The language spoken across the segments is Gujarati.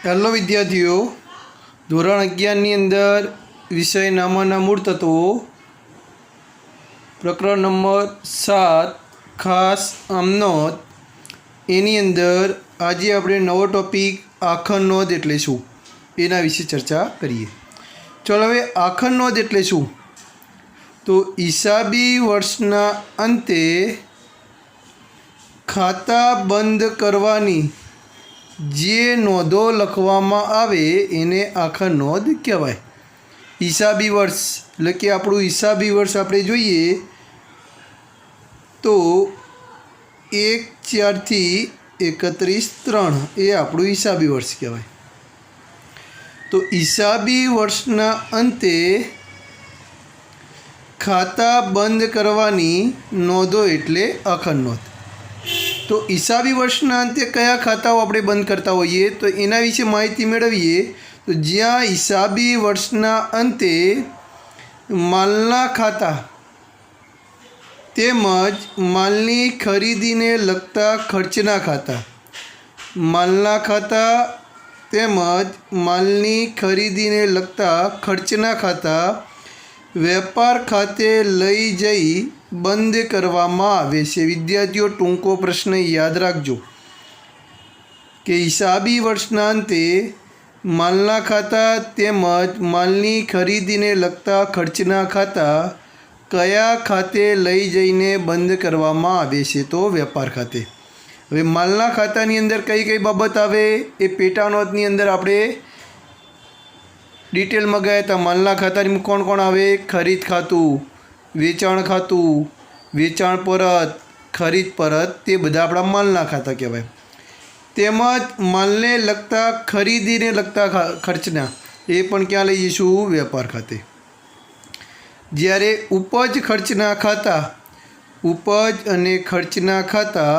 હેલો વિદ્યાર્થીઓ, ધોરણ 11ની અંદર વિષય નામાના મૂળ તત્વો પ્રકરણ નંબર 7 ખાસ આમનોંધ, એની અંદર આજે આપણે નવો ટોપિક આખર નોંધ એટલે શું એના વિશે ચર્ચા કરીએ. ચાલો હવે આખર નોંધ એટલે શું? તો હિસાબી વર્ષના અંતે ખાતા બંધ કરવાની જે નોંધો લખવામાં આવે એને આખર નોંધ કહેવાય. હિસાબી વર્ષ એટલે કે આપણું હિસાબી વર્ષ આપણે જોઈએ તો 1/4 થી 31/3 એ આપણું હિસાબી વર્ષ કહેવાય. તો હિસાબી વર્ષના અંતે ખાતા બંધ કરવાની નોંધો એટલે આખર નોંધ. તો હિસાબી વર્ષના અંતે કયા ખાતાઓ આપણે બંધ કરતા હોઈએ તો એના વિશે માહિતી મેળવીએ. તો જ્યાં હિસાબી વર્ષના અંતે માલના ખાતા તેમજ માલની ખરીદીને લગતા ખર્ચના ખાતા, માલના ખાતા તેમજ માલની ખરીદીને લગતા ખર્ચના ખાતા વેપાર ખાતે લઈ જઈ બંધ કરવામાં આવે છે. વિદ્યાર્થીઓ, ટૂંકો પ્રશ્ન યાદ રાખજો કે હિસાબી વર્ષના અંતે માલના ખાતા તેમજ માલની ખરીદીને લગતા ખર્ચના ખાતા કયા ખાતે લઈ જઈને બંધ કરવામાં આવે છે? તો વેપાર ખાતે. હવે માલના ખાતાની અંદર કઈ કઈ બાબત આવે એ પેટા નોંધની અંદર આપણે ડિટેલમાં ગયા હતા. માલના ખાતાની કોણ કોણ આવે? ખરીદ ખાતું, વેચાણ ખાતું, વેચાણ પરત, ખરીદ પરત, તે બધા આપણા માલના ખાતા કહેવાય. તેમજ માલને લગતા ખરીદીને લગતા ખર્ચના એ પણ ક્યાં લઈ જઈશું? વેપાર ખાતે. જ્યારે ઉપજ ખર્ચના ખાતા, ઉપજ અને ખર્ચના ખાતા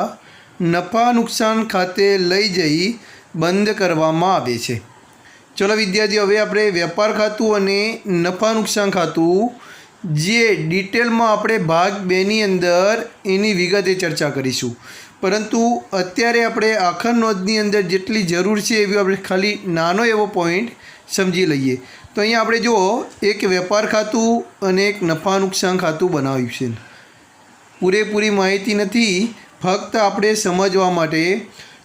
નફા નુકસાન ખાતે લઈ જઈ બંધ કરવામાં આવે છે. ચલો વિદ્યાર્થીઓ, હવે આપણે વેપાર ખાતું અને નફા નુકસાન ખાતું જે ડિટેલમાં આપણે ભાગ 2ની અંદર એની વિગતે ચર્ચા કરીશું. પરંતુ અત્યારે આપણે આખર નોંધની અંદર જેટલી જરૂર છે એવી આપણે ખાલી નાનો એવો પોઈન્ટ સમજી લઈએ. તો અહીંયા આપણે જુઓ, એક વેપાર ખાતું અને એક નફા નુકસાન ખાતું બનાવ્યું છે. પૂરેપૂરી માહિતી નથી, ફક્ત આપણે સમજવા માટે.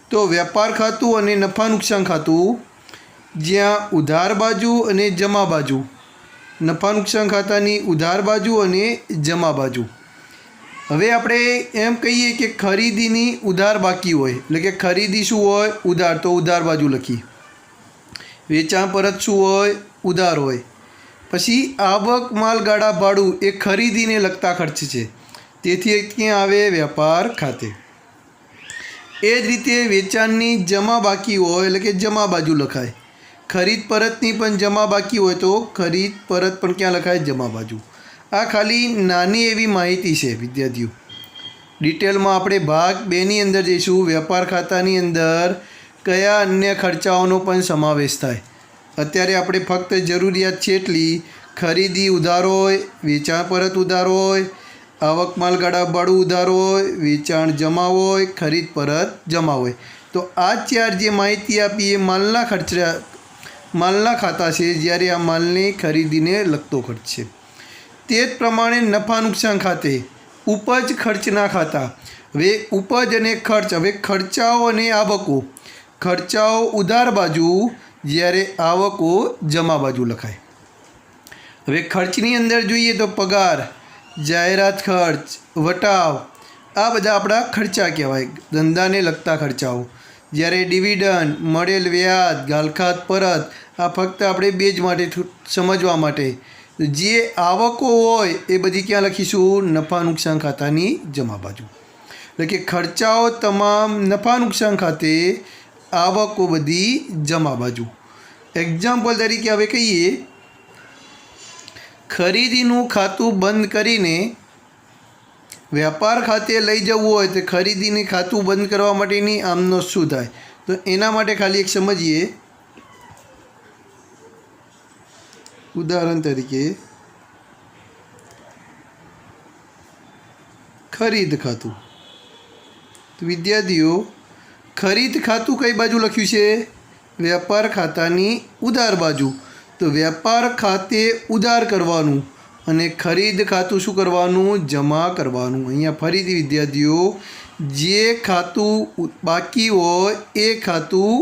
તો વેપાર ખાતું અને નફા નુકસાન ખાતું જ્યાં ઉધાર બાજુ અને જમા બાજુ, નફા નુકસાન ખાતાની ઉધાર બાજુ અને જમા બાજુ. હવે આપણે એમ કહીએ કે ખરીદીની ઉધાર બાકી હોય એટલે કે ખરીદી શું હોય? ઉધાર, તો ઉધાર બાજુ લખી. વેચાણ પરત શું હોય? ઉધાર હોય. પછી આવક, માલગાડા, ભાડું એ ખરીદીને લગતા ખર્ચ છે, તેથી ક્યાં આવે? વેપાર ખાતે. એ જ રીતે વેચાણની જમા બાકી હોય એટલે કે જમા બાજુ લખાય. ખરીદ પરતની પણ જમા બાકી હોય તો ખરીદ પરત પણ ક્યાં લખાય? જમા બાજુ. આ ખાલી નાની એવી માહિતી છે વિદ્યાર્થીઓ. ડિટેલમાં આપણે ભાગ 2ની અંદર જઈશું. વેપાર ખાતાની અંદર કયા અન્ય ખર્ચાઓનો પણ સમાવેશ થાય. અત્યારે આપણે ફક્ત જરૂરિયાત છે એટલી ખરીદી ઉધાર હોય, વેચાણ પરત ઉધાર હોય, આવક માલગાડા ભાડું ઉધાર હોય, વેચાણ જમા હોય, ખરીદ પરત જમા હોય. તો આ 4 જે માહિતી આપી એ માલના ખાતા છે, જ્યારે આ માલની ખરીદીને લગતો ખર્ચ છે. તે જ પ્રમાણે નફા નુકસાન ખાતે ઉપજ ખર્ચના ખાતા. હવે ઉપજ અને ખર્ચ, હવે ખર્ચાઓ અને આવકો, ખર્ચાઓ ઉધાર બાજુ જ્યારે આવકો જમા બાજુ લખાય. હવે ખર્ચની અંદર જોઈએ તો પગાર, જાહેરાત ખર્ચ, વટાવ, આ બધા આપણા ખર્ચા કહેવાય, ધંધાને લગતા ખર્ચાઓ. જ્યારે ડિવિડન્ડ, મળેલ વ્યાજ, ગાલખાત પરત, આ ફક્ત આપણે બેજ માટે સમજવા માટે. જે આવકો હોય એ બધી ક્યાં લખીશું? નફા નુકસાન ખાતાની જમા બાજુ. એટલે કે ખર્ચાઓ તમામ નફા નુકસાન ખાતે, આવકો બધી જમા બાજુ. એક્ઝામ્પલ તરીકે હવે કહીએ, ખરીદીનું ખાતું બંધ કરીને વેપાર ખાતે લઈ જવું હોય તો ખરીદીની ખાતું બંધ કરવા માટેની આમનો શું થાય? તો એના માટે ખાલી એક સમજીએ. ઉદાહરણ તરીકે ખરીદ ખાતું. તો વિદ્યાર્થીઓ, ખરીદ ખાતું કઈ બાજુ લખ્યું છે? વેપાર ખાતાની ઉધાર બાજુ, તો વેપાર ખાતે ઉધાર કરવાનું અને ખરીદ ખાતું શું કરવાનું? જમા કરવાનું. અહીંયા ફરીથી વિદ્યાર્થીઓ જે ખાતું બાકી હોય એ ખાતું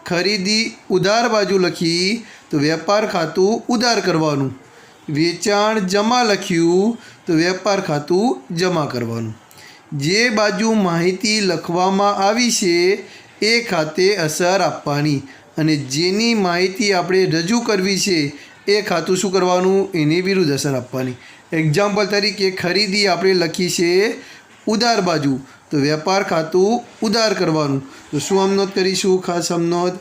ખરીદી ઉધાર બાજુ લખી તો વેપાર ખાતું ઉધાર કરવાનું. વેચાણ જમા લખ્યું તો વેપાર ખાતું જમા કરવાનું. જે બાજુ માહિતી લખવામાં આવી છે એ ખાતે અસર આપવાની અને જેની માહિતી આપણે રજૂ કરવી છે એ ખાતું શું કરવાનું? એની વિરુદ્ધ અસર આપવાની. એક્ઝામ્પલ તરીકે ખરીદી આપણે લખી છે ઉધાર બાજુ તો વેપાર ખાતું ઉધાર કરવાનું. તો શું સમનોધ કરીશું? ખાસ સમનોધ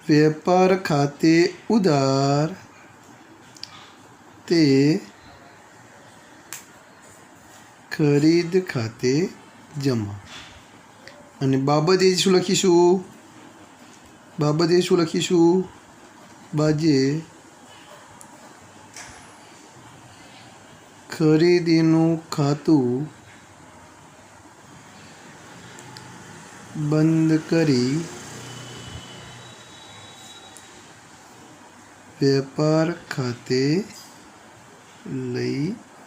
વેપાર ખાતે ઉધાર તે ખરીદ ખાતે જમા. અને બાબતે શું લખીશું? બાબતે શું લખીશું? બાજે ખરીદીનું ખાતું બંધ કરી વેપાર ખાતે લઈ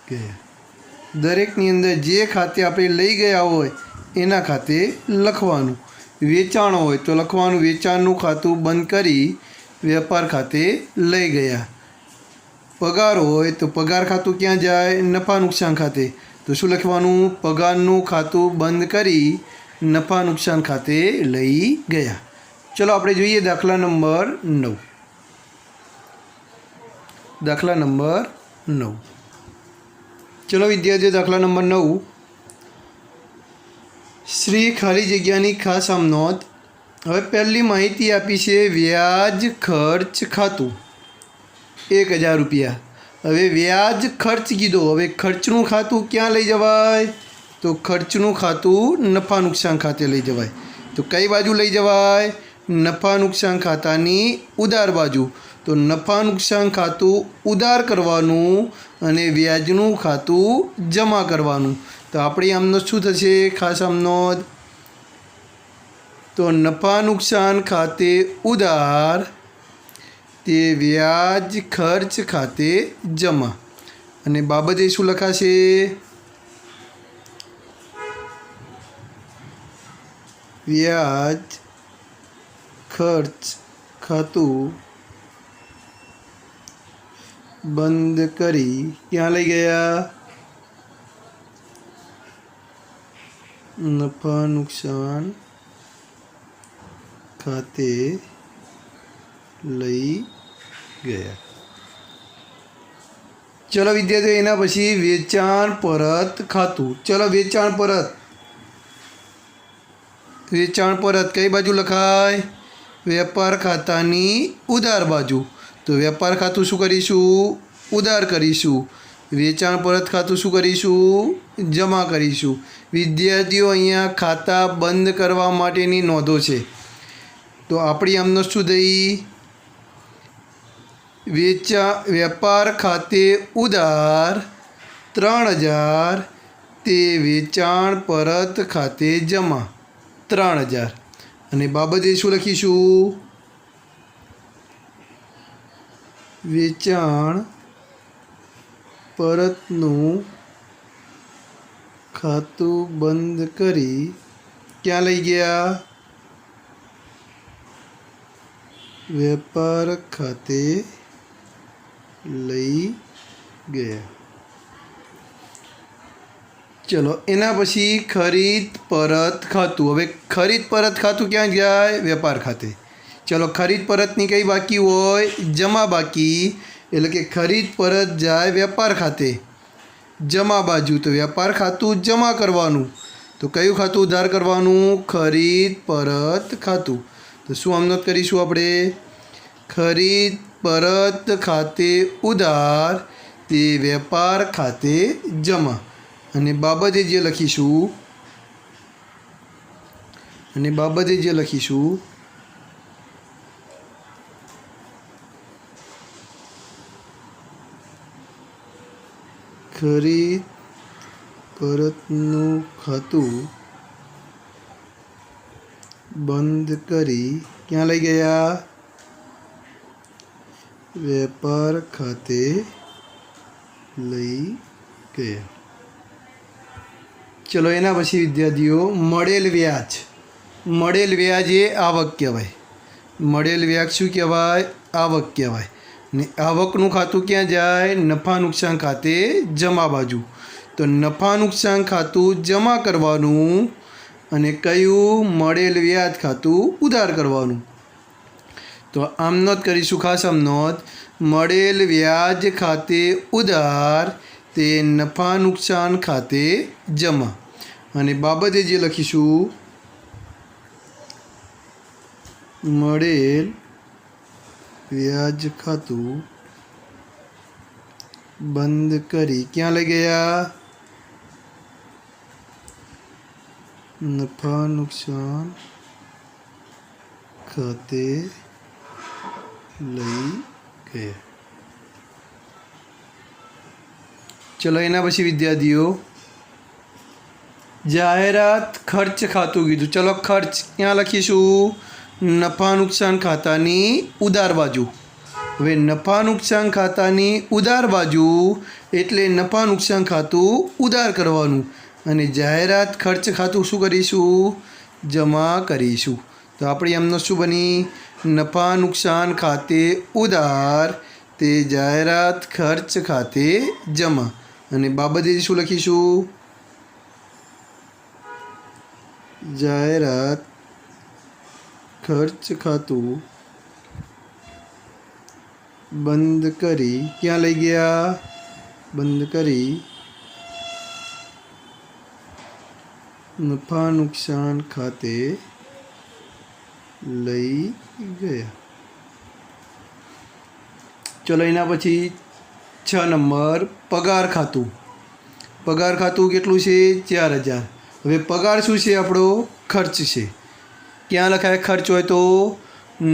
ગયા. દરેકની અંદર જે ખાતે આપણે લઈ ગયા હોય એના ખાતે લખવાનું. વેચાણ હોય તો લખવાનું વેચાણનું ખાતું બંધ કરી વેપાર ખાતે લઈ ગયા. પગાર હોય તો પગાર ખાતું ક્યાં જાય? નફા નુકસાન ખાતે. તો શું લખવાનું? પગારનું ખાતું બંધ કરી નફા નુકસાન ખાતે લઈ ગયા. ચલો આપણે જોઈએ દાખલા નંબર 9. દાખલા નંબર 9. ચલો વિદ્યાર્થીઓ દાખલા નંબર 9. શ્રી ખાલી જગ્યાની ખાસ આમ નોંધ. હવે પહેલી માહિતી આપી છે વ્યાજ ખર્ચ ખાતું 1000 રૂપિયા. હવે વ્યાજ ખર્ચ કીધો. હવે ખર્ચનું ખાતું ક્યાં લઈ જવાય? તો ખર્ચનું ખાતું નફા નુકસાન ખાતે લઈ જવાય. તો કઈ બાજુ લઈ જવાય? નફા નુકસાન ખાતાની ઉધાર બાજુ. તો નફા નુકસાન ખાતું ઉધાર કરવાનું અને વ્યાજનું ખાતું જમા કરવાનું. તો આપણી આમનો શું થશે? ખાસ આમનો તો નફા નુકસાન ખાતે ઉધાર તે વ્યાજ ખર્ચ ખાતે જમા. અને બાબતે શું લખાશે? વ્યાજ ખર્ચ ખાતું બંધ કરી ક્યાં લઈ ગયા? નફા નુકસાન ખાતે લઈ ગયા. ચલો વિદ્યાર્થીઓ એના પછી વેચાણ પરત ખાતું. ચલો વેચાણ પરત. વેચાણ પરત કઈ બાજુ લખાય? વેપાર ખાતાની ઉધાર બાજુ. તો વેપાર ખાતું શું કરીશું? ઉધાર કરીશું. વેચાણ પરત ખાતું શું કરીશું? જમા કરીશું. વિદ્યાર્થીઓ અહીંયા ખાતા બંધ કરવા માટેની નોંધો છે. તો આપણી આમનો શું થઈ? વેપાર ખાતે ઉધાર 3000 તે વેચાણ પરત ખાતે જમા 3000. અને બાબતે શું લખીશું? વેચાણ પરતનું ખાતું બંધ કરી ક્યાં લઈ ગયા? વેપાર ખાતે લઈ ગયા. ચલો એના પછી ખરીદ પરત ખાતું. હવે ખરીદ પરત ખાતું ક્યાં જાય? વેપાર ખાતે. ચલો ખરીદ પરતની કઈ બાકી હોય? જમા બાકી. એટલે કે ખરીદ પરત જાય વેપાર ખાતે જમા બાજુ. તો વેપાર ખાતું જમા કરવાનું. તો કયું ખાતું ઉધાર કરવાનું? ખરીદ પરત ખાતું. તો શું આમનોંધ કરીશું આપણે? ખરીદ પરત ખાતે ઉધાર તે વેપાર ખાતે જમા. અને બાબતે જે લખીશું ખરીદ પરતનું ખાતું બંધ કરી ક્યાં લઈ ગયા? વેપાર ખાતે લઈ ગયા. ચલો એના પછી વિદ્યાર્થીઓ મળેલ વ્યાજ એ આવક કહેવાય. મળેલ વ્યાજ શું કહેવાય? આવક કહેવાય. ને આવકનું ખાતું ક્યાં જાય? નફા નુકસાન ખાતે જમા બાજુ. તો નફા નુકસાન ખાતું જમા કરવાનું અને કયું? મળેલ વ્યાજ ખાતું ઉધાર કરવાનું. તો આમ નોંધ કરીશું, ખાસ આમ નોંધ. મળેલ વ્યાજ ખાતે ઉધાર તે નફા નુકસાન ખાતે જમા. અને બાબતે જે લખીશું, મળેલ વ્યાજ ખાતું બંધ કરી ક્યાં લઈ ગયા? નફા નુકસાન ખાતે લઈ ગયા. ચલો એના પછી વિદ્યાર્થીઓ જાહેરાત ખર્ચ ખાતું કીધું. ચલો ખર્ચ ક્યાં લખીશું? નફા નુકસાન ખાતાની ઉધાર બાજુ. હવે નફા નુકસાન ખાતાની ઉધાર બાજુ એટલે નફા નુકસાન ખાતું ઉધાર કરવાનું અને જાહેરાત ખર્ચ ખાતું શું કરીશું? જમા કરીશું. તો આપણી એમનો શું બની? નફા નુકસાન ખાતે ઉધાર તે જાહેરાત ખર્ચ ખાતે જમા. અને બાબતે શું લખીશું? જાહેરાત ખર્ચ ખાતું બંધ કરી ક્યાં લઈ ગયા? બંધ કરી નફા નુકસાન ખાતે લઈ ગયા. ચલો એના પછી 6 નંબર પગાર ખાતું. પગાર ખાતું કેટલું છે? 4000. હવે પગાર શું છે? આપણો ખર્ચ છે. ક્યાં લખાય ખર્ચ હોય તો?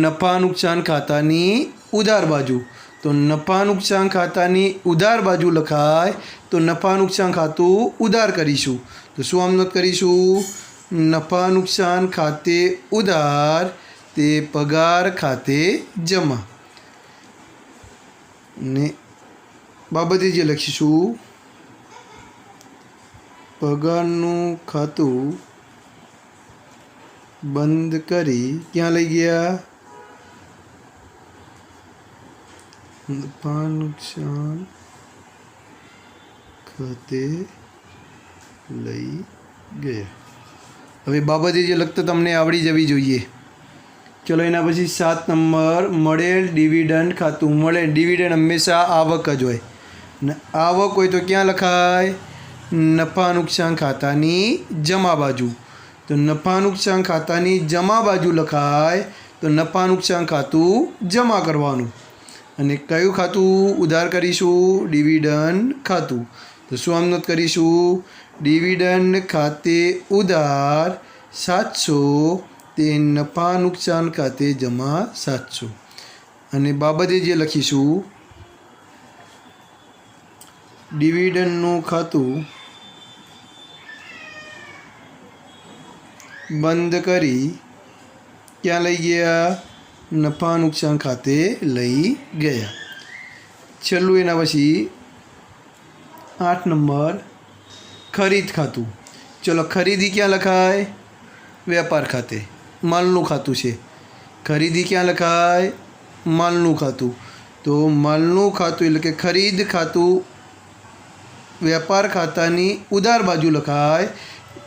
નફા નુકસાન ખાતાની ઉધાર બાજુ. તો નફા નુકસાન ખાતાની ઉધાર બાજુ લખાય તો નફા નુકસાન ખાતું ઉધાર કરીશું. તો શું આમ નોંધ કરીશું? નફા નુકસાન ખાતે ઉધાર તે પગાર ખાતે જમા. ને બાબતે જે લખીશું, પગારનું ખાતું બંધ કરી ક્યાં લઈ ગયા? નફા નુકસાન ખાતે લઈ ગયા. હવે બાબતે જે લખતા તમને આવડી જવી જોઈએ. ચલો એના પછી 7 નંબર મળેલ ડિવિડન્ડ ખાતું. મળેલ ડિવિડન્ડ હંમેશા આવક જ હોય ને આવક હોય તો ક્યાં લખાય? નફા નુકસાન ખાતાની જમા બાજુ. તો નફા નુકસાન ખાતાની જમા બાજુ લખાય તો નફા નુકસાન ખાતું જમા કરવાનું. અને કયું ખાતું ઉધાર કરીશું? ડિવિડન્ડ ખાતું. તો શું આમ નોંધ કરીશું? ડિવિડન્ડ ખાતે ઉધાર 700 તે નફા નુકસાન ખાતે જમા 700. અને બાબતે જે લખીશું, ડિવિડન્ડનું ખાતું બંધ કરી ક્યાં લઈ ગયા? નફા નુકસાન ખાતે લઈ ગયા. છેલ્લું એના પછી 8 નંબર ખરીદ ખાતું. ચલો ખરીદી ક્યાં લખાય? વેપાર ખાતે. માલનું ખાતું છે. ખરીદી ક્યાં લખાય? માલનું ખાતું. તો માલનું ખાતું એટલે કે ખરીદ ખાતું વેપાર ખાતાની ઉધાર બાજુ લખાય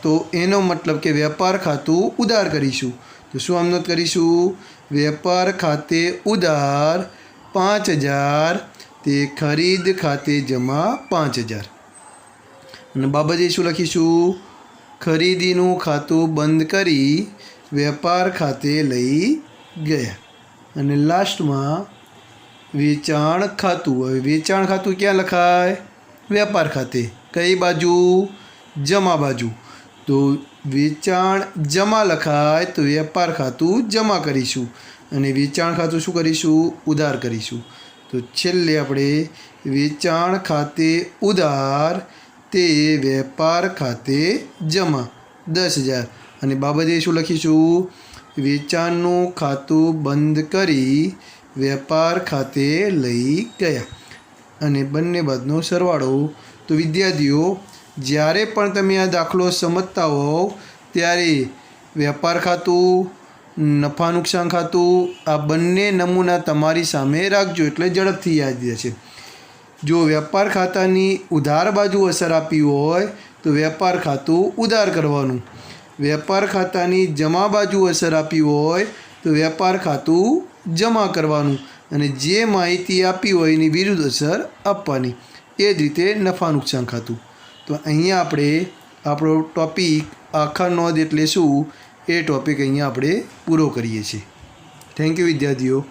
તો એનો મતલબ કે વેપાર ખાતું ઉધાર કરીશું. તો શું આમ નોંધ કરીશું? વેપાર ખાતે ઉધાર 5000 તે ખરીદ ખાતે જમા 5000. અને બાબતે શું લખીશું? ખરીદીનું ખાતું બંધ કરી વેપાર ખાતે લઈ ગયા. અને લાસ્ટમાં વેચાણ ખાતું. હવે વેચાણ ખાતું ક્યાં લખાય? વેપાર ખાતે. કઈ બાજુ? જમા બાજુ. તો વેચાણ જમા લખાય તો વેપાર ખાતું જમા કરીશું અને વેચાણ ખાતું શું કરીશું? ઉધાર કરીશું. તો છેલ્લે આપણે વેચાણ ખાતે ઉધાર તે વેપાર ખાતે જમા 10,000 અને બાબતે શું લખીશું? વેચાણનું ખાતું બંધ કરી વેપાર ખાતે લઈ ગયા અને બંને બાદનો સરવાળો. તો વિદ્યાર્થીઓ, જ્યારે પણ તમે આ દાખલો સમજતા હોવ ત્યારે વેપાર ખાતું, નફા નુકસાન ખાતું આ બંને નમૂના તમારી સામે રાખજો એટલે ઝડપથી યાદ રહેશે. જો વેપાર ખાતાની ઉધાર બાજુ અસર આપી હોય તો વેપાર ખાતું ઉધાર કરવાનું. વેપાર ખાતાની જમા બાજુ અસર આપી હોય તો વેપાર ખાતું જમા કરવાનું અને જે માહિતી આપી હોય એની વિરુદ્ધ અસર આપવાની. એ જ રીતે નફા નુકસાન ખાતું. તો અહીંયા આપણે આપણો ટૉપિક આખા નોંધ એટલે શું એ ટૉપિક અહીંયા આપણે પૂરો કરીએ છીએ. થેન્ક યુ વિદ્યાર્થીઓ.